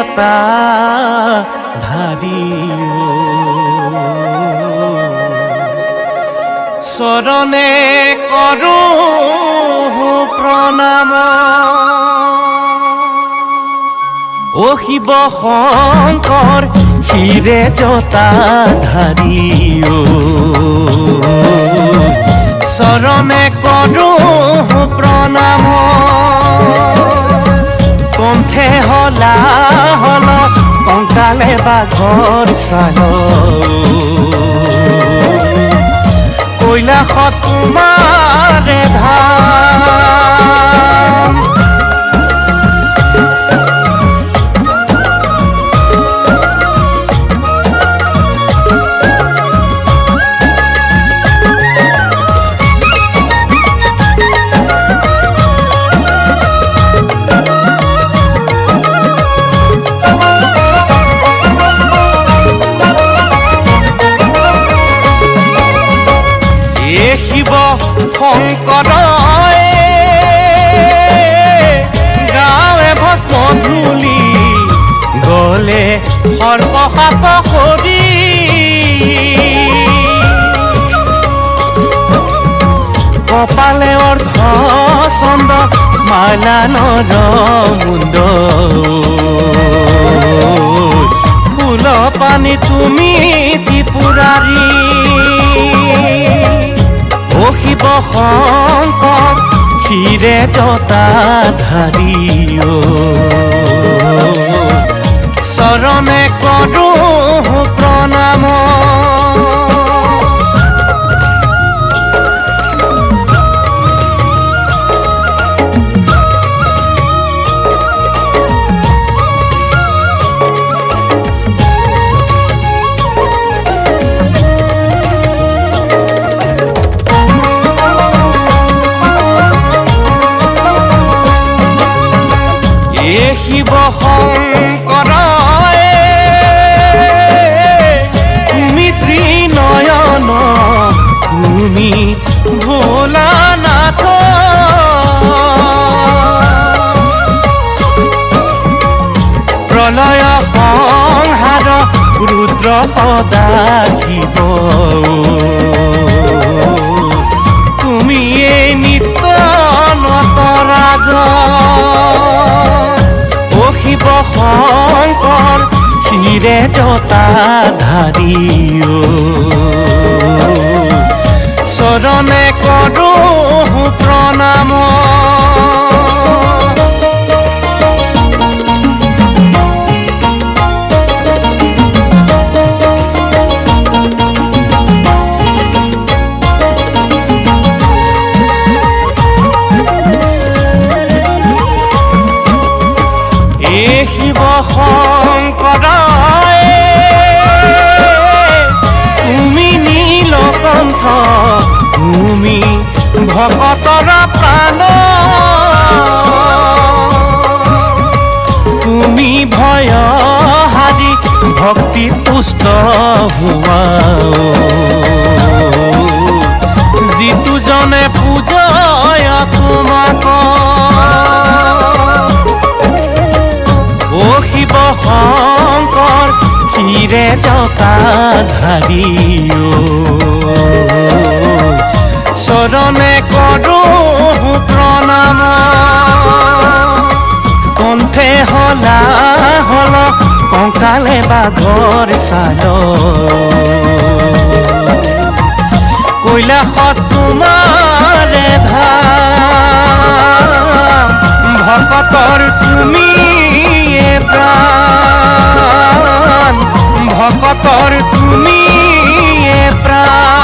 জতা ধাৰি চৰণে কৰো প্ৰণাম ও শিৱ শংকৰ শিৰে জতা ধাৰি চৰণে কৰো প্ৰণাম কণ্ঠে হলা হল কংকালে বাঘৰ চাল কৈলাসত তোমাৰে ধাম শিৱ শংকৰ গাঁৱে ভস্ম ধূলি গলে সৰ্বসাপ সৰি কপালে অৰ্ধ চন্দ্ৰ মালা নৰ মুণ্ড ফুল পানী তুমি ত্ৰিপুৰাৰী ও শিৱ শংকৰ শিৰে জতা ধাৰি চৰণে কৰো প্ৰণাম শিৱ শংকৰ তুমি ত্ৰিনয়ন তুমি ভোলানাথ প্ৰলয় সংহাৰ ৰুদ্ৰ সদা শিৱ তুমি এই নিত্য নটৰাজ শিৱ শংকৰ শিৰে জতা ধাৰি চৰণে কৰো প্ৰণাম শিৱ শংকৰ তুমি নীলকণ্ঠ তুমি ভকতৰ প্ৰাণ তুমি ভয় হাৰি ভক্তি তুষ্ট হোৱা যিটো জনে পূজয় তোমাক ও শিৱ শংকৰ শিৰে জতা ধাৰি চৰণে কৰো প্ৰণাম কণ্ঠে হলা হল কংকালে বাঘৰ চাল কৈলাসত তোমাৰে ধাম ভকতৰ তুমি প্ৰাণ ভকতৰ তুমি প্ৰাণ